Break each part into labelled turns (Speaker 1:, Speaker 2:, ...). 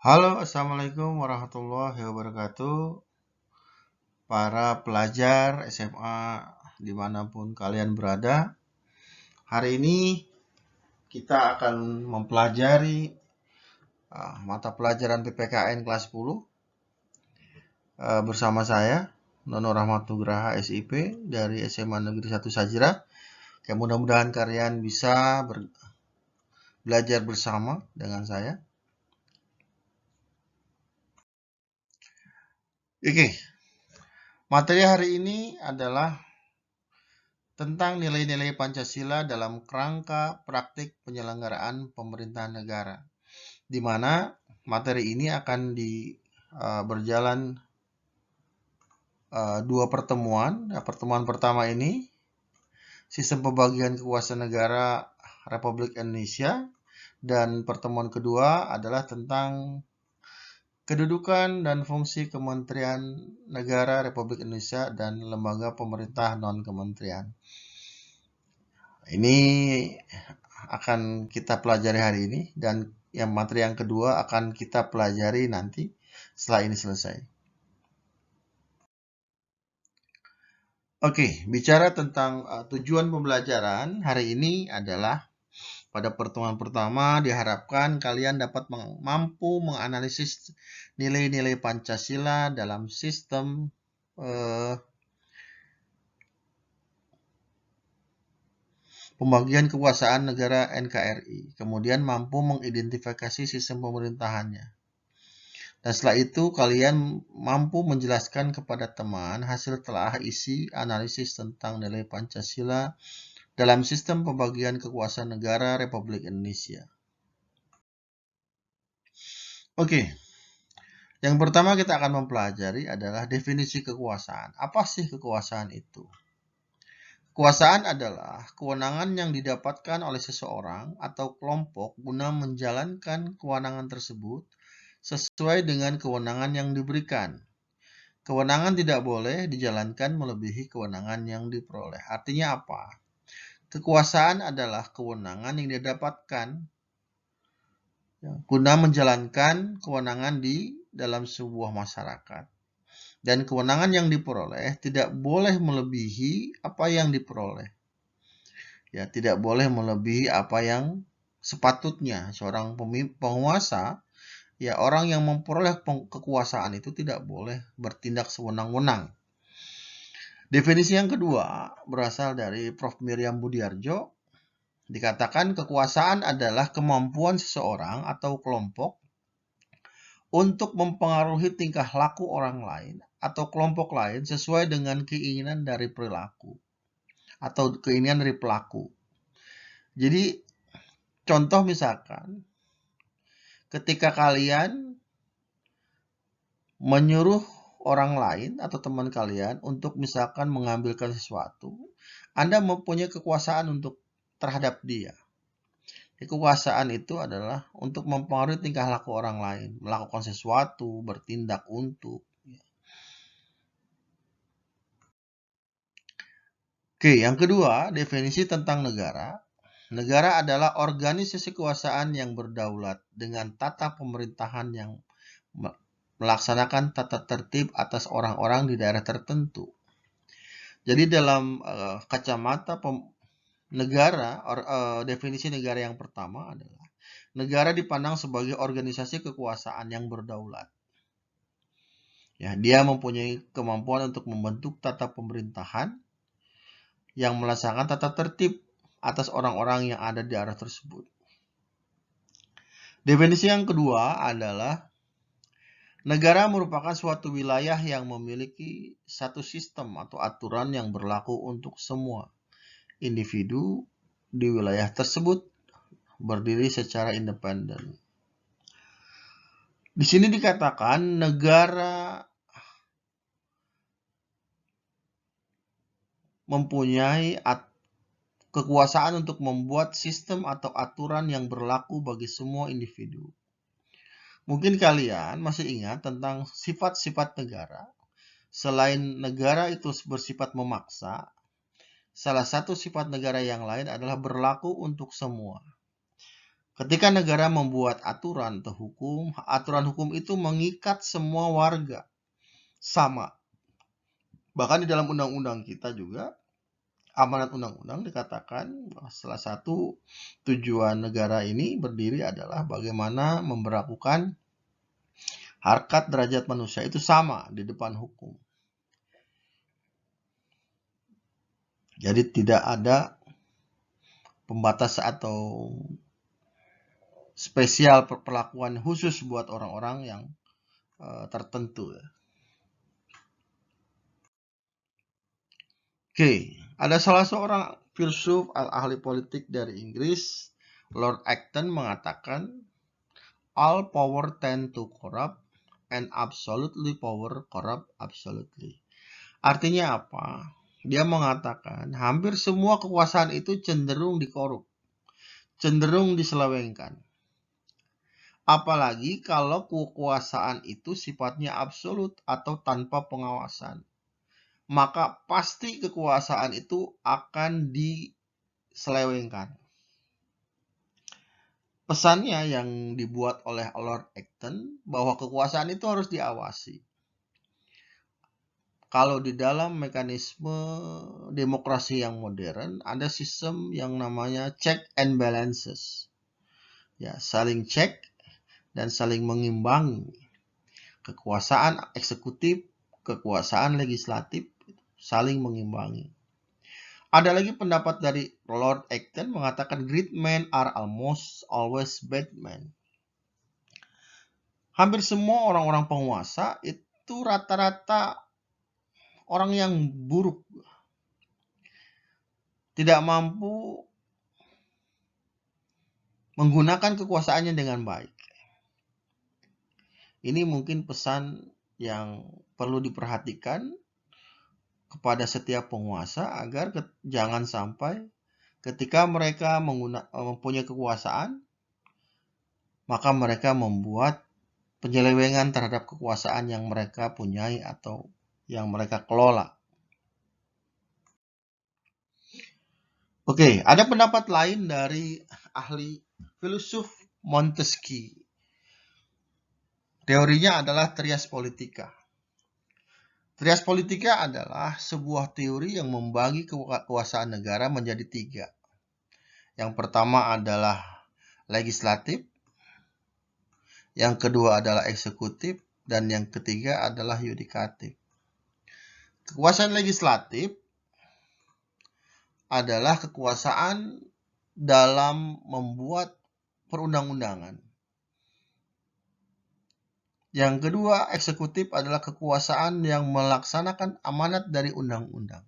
Speaker 1: Halo, Assalamualaikum warahmatullahi wabarakatuh. Para pelajar SMA dimanapun kalian berada. Hari ini kita akan mempelajari mata pelajaran PPKN kelas 10 bersama saya, Nono Rahmat Nugraha SIP dari SMA Negeri 1 Sajira. Mudah-mudahan kalian bisa belajar bersama dengan saya. Oke, materi hari ini adalah tentang nilai-nilai Pancasila dalam kerangka praktik penyelenggaraan pemerintahan negara, di mana materi ini akan berjalan dua pertemuan. Pertemuan pertama ini sistem pembagian kekuasaan negara Republik Indonesia, dan pertemuan kedua adalah tentang kedudukan dan fungsi Kementerian Negara Republik Indonesia dan lembaga pemerintah non-kementerian. Ini akan kita pelajari hari ini, dan yang materi yang kedua akan kita pelajari nanti setelah ini selesai. Oke, bicara tentang tujuan pembelajaran hari ini adalah pada pertemuan pertama diharapkan kalian dapat mampu menganalisis nilai-nilai Pancasila dalam sistem pembagian kekuasaan negara NKRI, kemudian mampu mengidentifikasi sistem pemerintahannya. Dan setelah itu kalian mampu menjelaskan kepada teman hasil telah isi analisis tentang nilai Pancasila dalam sistem pembagian kekuasaan negara Republik Indonesia. Oke, yang pertama kita akan mempelajari adalah definisi kekuasaan. Apa sih kekuasaan itu? Kekuasaan adalah kewenangan yang didapatkan oleh seseorang atau kelompok guna menjalankan kewenangan tersebut sesuai dengan kewenangan yang diberikan. Kewenangan tidak boleh dijalankan melebihi kewenangan yang diperoleh. Artinya apa? Kekuasaan adalah kewenangan yang didapatkan guna menjalankan kewenangan di dalam sebuah masyarakat. Dan kewenangan yang diperoleh tidak boleh melebihi apa yang diperoleh. Ya, tidak boleh melebihi apa yang sepatutnya. Seorang penguasa, ya orang yang memperoleh kekuasaan itu tidak boleh bertindak sewenang-wenang. Definisi yang kedua berasal dari Prof. Miriam Budiarjo. Dikatakan kekuasaan adalah kemampuan seseorang atau kelompok untuk mempengaruhi tingkah laku orang lain atau kelompok lain sesuai dengan keinginan dari perilaku atau keinginan dari pelaku. Jadi contoh misalkan ketika kalian menyuruh orang lain atau teman kalian untuk misalkan mengambilkan sesuatu, Anda mempunyai kekuasaan untuk terhadap dia. Kekuasaan itu adalah untuk mempengaruhi tingkah laku orang lain, melakukan sesuatu, bertindak untuk. Oke, yang kedua, definisi tentang negara. Negara adalah organisasi kekuasaan yang berdaulat dengan tata pemerintahan yang melaksanakan tata tertib atas orang-orang di daerah tertentu. Jadi dalam kacamata negara, definisi negara yang pertama adalah negara dipandang sebagai organisasi kekuasaan yang berdaulat. Ya, dia mempunyai kemampuan untuk membentuk tata pemerintahan yang melaksanakan tata tertib atas orang-orang yang ada di daerah tersebut. Definisi yang kedua adalah negara merupakan suatu wilayah yang memiliki satu sistem atau aturan yang berlaku untuk semua individu di wilayah tersebut berdiri secara independen. Di sini dikatakan negara mempunyai kekuasaan untuk membuat sistem atau aturan yang berlaku bagi semua individu. Mungkin kalian masih ingat tentang sifat-sifat negara. Selain negara itu bersifat memaksa, salah satu sifat negara yang lain adalah berlaku untuk semua. Ketika negara membuat aturan atau hukum, aturan hukum itu mengikat semua warga sama. Bahkan di dalam undang-undang kita juga, amanat undang-undang dikatakan salah satu tujuan negara ini berdiri adalah bagaimana memberlakukan harkat derajat manusia itu sama di depan hukum. Jadi tidak ada pembatas atau spesial perlakuan khusus buat orang-orang yang tertentu. Oke, ada salah seorang filsuf ahli politik dari Inggris, Lord Acton, mengatakan all power tend to corrupt and absolutely power corrupt absolutely. Artinya apa? Dia mengatakan hampir semua kekuasaan itu cenderung dikorup, cenderung diselewengkan. Apalagi kalau kekuasaan itu sifatnya absolut atau tanpa pengawasan, maka pasti kekuasaan itu akan diselewengkan. Pesannya yang dibuat oleh Lord Acton bahwa kekuasaan itu harus diawasi. Kalau di dalam mekanisme demokrasi yang modern, ada sistem yang namanya check and balances. Ya, saling cek dan saling mengimbangi. Kekuasaan eksekutif, kekuasaan legislatif saling mengimbangi. Ada lagi pendapat dari Lord Acton mengatakan great men are almost always bad men. Hampir semua orang-orang penguasa itu rata-rata orang yang buruk, tidak mampu menggunakan kekuasaannya dengan baik. Ini mungkin pesan yang perlu diperhatikan kepada setiap penguasa agar jangan sampai ketika mereka mempunyai kekuasaan, maka mereka membuat penyelewengan terhadap kekuasaan yang mereka punyai atau yang mereka kelola. Oke, ada pendapat lain dari ahli filsuf Montesquieu. Teorinya adalah trias politica. Trias politica adalah sebuah teori yang membagi kekuasaan negara menjadi 3. Yang pertama adalah legislatif, yang kedua adalah eksekutif, dan yang ketiga adalah yudikatif. Kekuasaan legislatif adalah kekuasaan dalam membuat perundang-undangan. Yang kedua, eksekutif adalah kekuasaan yang melaksanakan amanat dari undang-undang.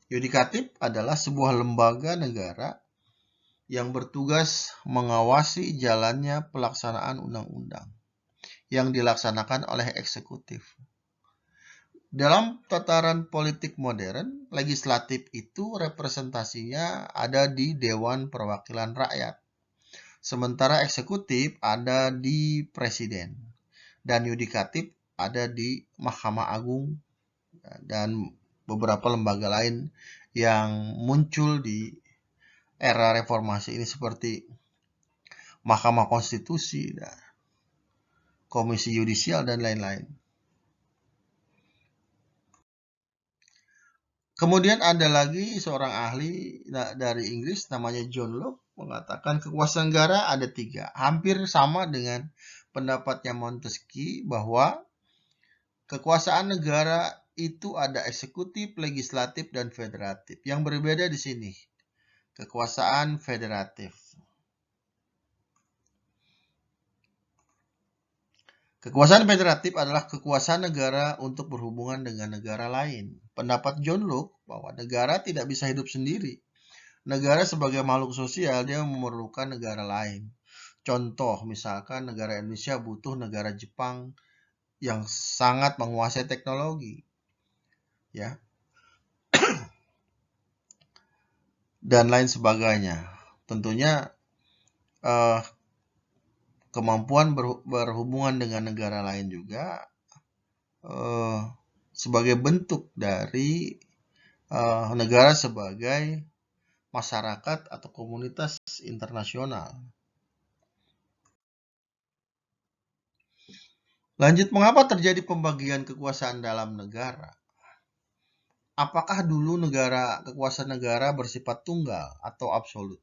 Speaker 1: Yudikatif adalah sebuah lembaga negara yang bertugas mengawasi jalannya pelaksanaan undang-undang yang dilaksanakan oleh eksekutif. Dalam tataran politik modern, legislatif itu representasinya ada di Dewan Perwakilan Rakyat. Sementara eksekutif ada di presiden dan yudikatif ada di Mahkamah Agung dan beberapa lembaga lain yang muncul di era reformasi ini seperti Mahkamah Konstitusi, Komisi Yudisial, dan lain-lain. Kemudian ada lagi seorang ahli dari Inggris namanya John Locke mengatakan kekuasaan negara ada 3. Hampir sama dengan pendapatnya Montesquieu bahwa kekuasaan negara itu ada eksekutif, legislatif, dan federatif. Yang berbeda di sini, kekuasaan federatif. Kekuasaan federatif adalah kekuasaan negara untuk berhubungan dengan negara lain. Pendapat John Locke bahwa negara tidak bisa hidup sendiri. Negara sebagai makhluk sosial, dia memerlukan negara lain. Contoh, misalkan negara Indonesia butuh negara Jepang yang sangat menguasai teknologi. Ya. Dan lain sebagainya. Tentunya kemampuan berhubungan dengan negara lain juga sebagai bentuk dari negara sebagai masyarakat atau komunitas internasional. Lanjut, mengapa terjadi pembagian kekuasaan dalam negara? Apakah dulu kekuasaan negara bersifat tunggal atau absolut?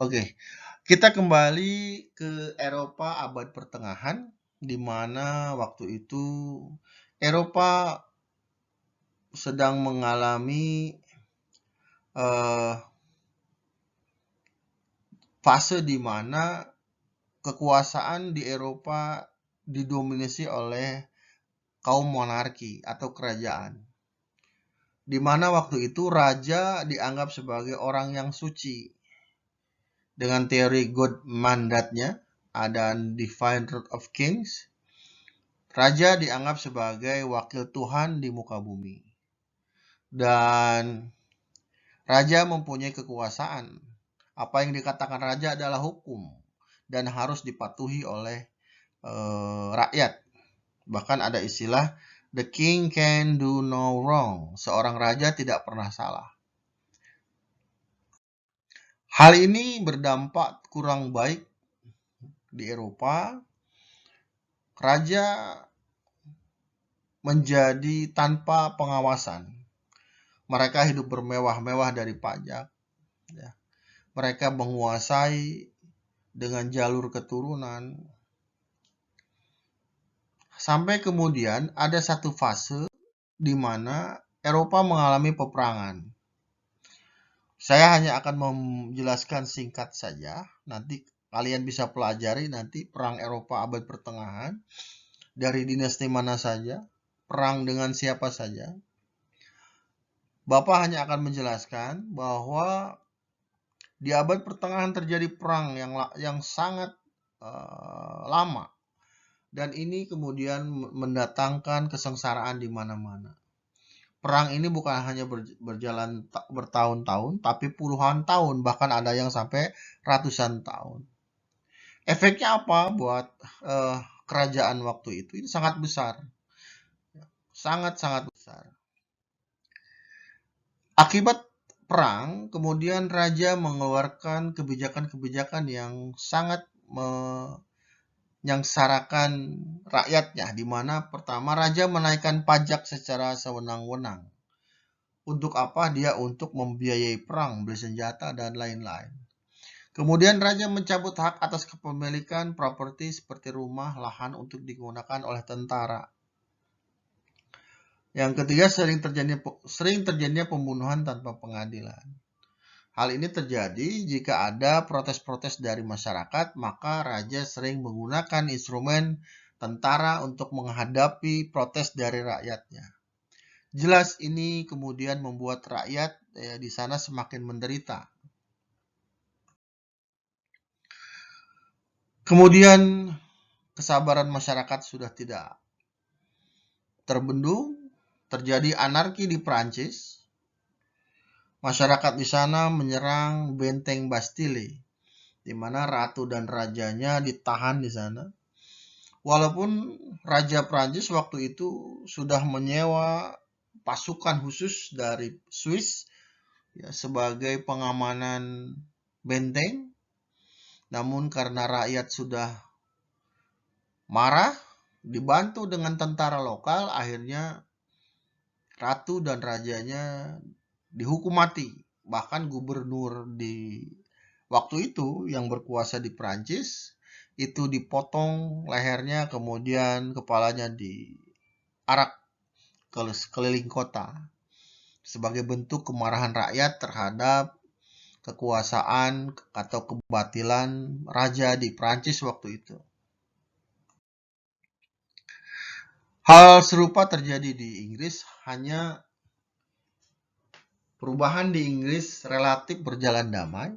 Speaker 1: Oke, kita kembali ke Eropa abad pertengahan, di mana waktu itu Eropa sedang mengalami fase di mana kekuasaan di Eropa didominasi oleh kaum monarki atau kerajaan. Di mana waktu itu raja dianggap sebagai orang yang suci. Dengan teori God mandatnya, ada divine right of kings, raja dianggap sebagai wakil Tuhan di muka bumi. Dan raja mempunyai kekuasaan. Apa yang dikatakan raja adalah hukum dan harus dipatuhi oleh rakyat. Bahkan ada istilah the king can do no wrong. Seorang raja tidak pernah salah. Hal ini berdampak kurang baik di Eropa. Raja menjadi tanpa pengawasan. Mereka hidup bermewah-mewah dari pajak. Ya. Mereka menguasai dengan jalur keturunan. Sampai kemudian ada satu fase di mana Eropa mengalami peperangan. Saya hanya akan menjelaskan singkat saja. Nanti kalian bisa pelajari nanti perang Eropa abad pertengahan. Dari dinasti mana saja. Perang dengan siapa saja. Bapak hanya akan menjelaskan bahwa di abad pertengahan terjadi perang yang sangat lama. Dan ini kemudian mendatangkan kesengsaraan di mana-mana. Perang ini bukan hanya berjalan bertahun-tahun, tapi puluhan tahun, bahkan ada yang sampai ratusan tahun. Efeknya apa buat kerajaan waktu itu? Ini sangat besar. Sangat-sangat besar. Akibat perang, kemudian raja mengeluarkan kebijakan-kebijakan yang sangat menyengsarakan rakyatnya, di mana pertama raja menaikkan pajak secara sewenang-wenang. Untuk apa? Dia untuk membiayai perang, beli senjata, dan lain-lain. Kemudian raja mencabut hak atas kepemilikan properti seperti rumah, lahan untuk digunakan oleh tentara. Yang ketiga, sering terjadinya pembunuhan tanpa pengadilan. Hal ini terjadi jika ada protes-protes dari masyarakat, maka raja sering menggunakan instrumen tentara untuk menghadapi protes dari rakyatnya. Jelas ini kemudian membuat rakyat di sana semakin menderita. Kemudian kesabaran masyarakat sudah tidak terbendung, terjadi anarki di Prancis. Masyarakat di sana menyerang benteng Bastille, di mana ratu dan rajanya ditahan di sana. Walaupun Raja Prancis waktu itu sudah menyewa pasukan khusus dari Swiss ya, sebagai pengamanan benteng, namun karena rakyat sudah marah, dibantu dengan tentara lokal, akhirnya ratu dan rajanya dihukum mati. Bahkan gubernur di waktu itu yang berkuasa di Prancis itu dipotong lehernya, kemudian kepalanya diarak keliling kota sebagai bentuk kemarahan rakyat terhadap kekuasaan atau kebatilan raja di Prancis waktu itu. Hal serupa terjadi di Inggris, hanya perubahan di Inggris relatif berjalan damai.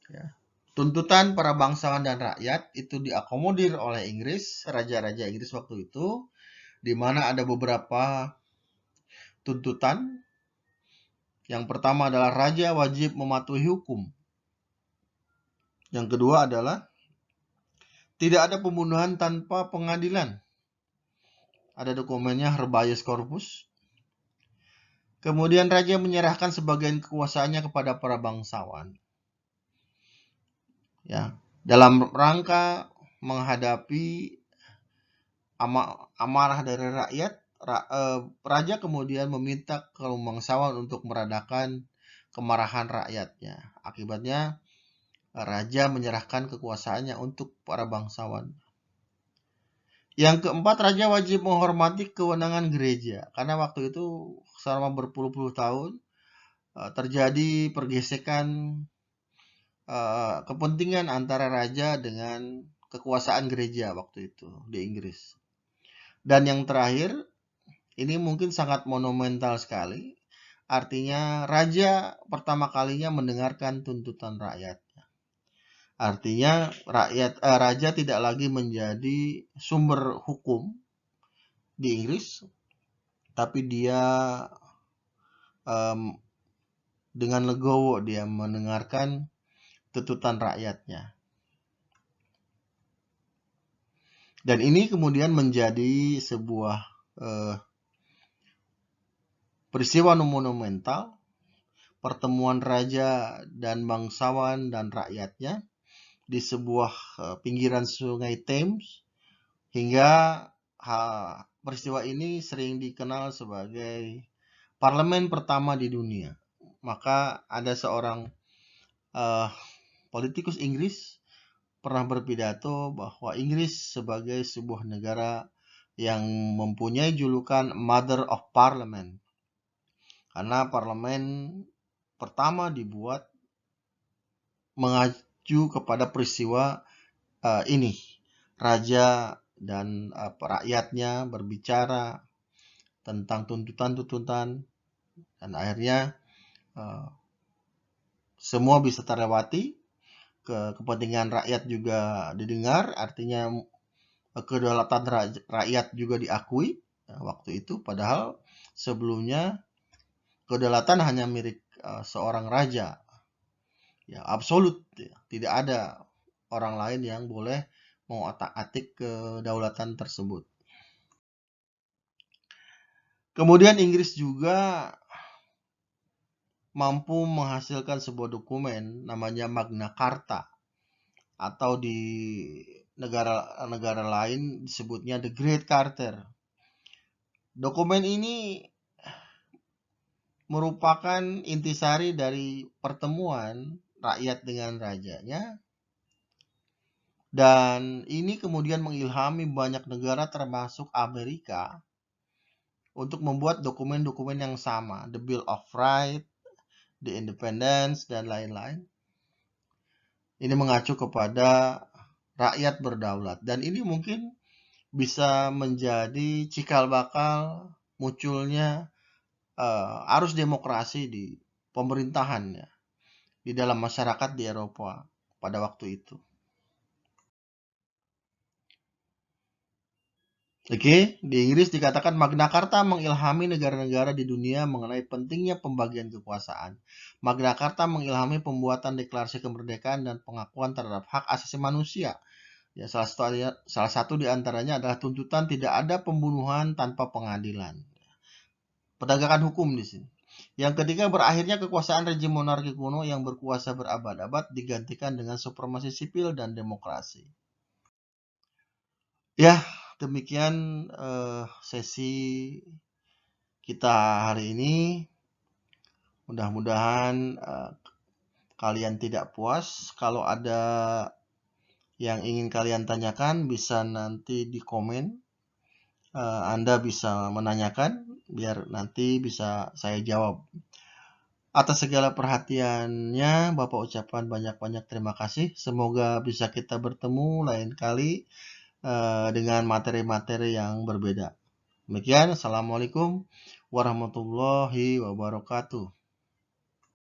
Speaker 1: Ya. Tuntutan para bangsawan dan rakyat itu diakomodir oleh Inggris, raja-raja Inggris waktu itu, di mana ada beberapa tuntutan. Yang pertama adalah raja wajib mematuhi hukum. Yang kedua adalah tidak ada pembunuhan tanpa pengadilan. Ada dokumennya Habeas Corpus. Kemudian raja menyerahkan sebagian kekuasaannya kepada para bangsawan. Ya, dalam rangka menghadapi amarah dari rakyat, raja kemudian meminta kaum bangsawan untuk meredakan kemarahan rakyatnya. Akibatnya, raja menyerahkan kekuasaannya untuk para bangsawan. Yang keempat, raja wajib menghormati kewenangan gereja, karena waktu itu selama berpuluh-puluh tahun terjadi pergesekan kepentingan antara raja dengan kekuasaan gereja waktu itu di Inggris. Dan yang terakhir, ini mungkin sangat monumental sekali. Artinya raja pertama kalinya mendengarkan tuntutan rakyat. Artinya raja tidak lagi menjadi sumber hukum di Inggris, tapi dia dengan legowo dia mendengarkan tuntutan rakyatnya. Dan ini kemudian menjadi sebuah peristiwa monumental, pertemuan raja dan bangsawan dan rakyatnya di sebuah pinggiran sungai Thames, hingga peristiwa ini sering dikenal sebagai parlemen pertama di dunia. Maka ada seorang politikus Inggris pernah berpidato bahwa Inggris sebagai sebuah negara yang mempunyai julukan Mother of Parliament, karena parlemen pertama dibuat mengacu kepada peristiwa ini. Raja dan rakyatnya berbicara tentang tuntutan-tuntutan, dan akhirnya semua bisa terlewati, kepentingan rakyat juga didengar, artinya kedaulatan rakyat juga diakui waktu itu, padahal sebelumnya kedaulatan hanya milik seorang raja, ya absolut, ya. Tidak ada orang lain yang boleh mengotak-atik kedaulatan tersebut. Kemudian Inggris juga mampu menghasilkan sebuah dokumen namanya Magna Carta, atau di negara-negara lain disebutnya The Great Charter. Dokumen ini merupakan intisari dari pertemuan rakyat dengan rajanya, dan ini kemudian mengilhami banyak negara termasuk Amerika untuk membuat dokumen-dokumen yang sama, The Bill of Rights, The Independence, dan lain-lain. Ini mengacu kepada rakyat berdaulat, dan ini mungkin bisa menjadi cikal bakal munculnya arus demokrasi di pemerintahan, ya, di dalam masyarakat di Eropa pada waktu itu. Oke, di Inggris dikatakan Magna Carta mengilhami negara-negara di dunia mengenai pentingnya pembagian kekuasaan. Magna Carta mengilhami pembuatan deklarasi kemerdekaan dan pengakuan terhadap hak asasi manusia. Ya, salah satu di antaranya adalah tuntutan tidak ada pembunuhan tanpa pengadilan. Penegakan hukum di sini. Yang ketiga, berakhirnya kekuasaan rejim monarki kuno yang berkuasa berabad-abad digantikan dengan supremasi sipil dan demokrasi. Ya, demikian sesi kita hari ini. Mudah-mudahan kalian tidak puas. Kalau ada yang ingin kalian tanyakan, bisa nanti di komen. Anda bisa menanyakan, biar nanti bisa saya jawab. Atas segala perhatiannya, Bapak ucapkan banyak-banyak terima kasih. Semoga bisa kita bertemu lain kali dengan materi-materi yang berbeda. Demikian, Assalamualaikum warahmatullahi wabarakatuh.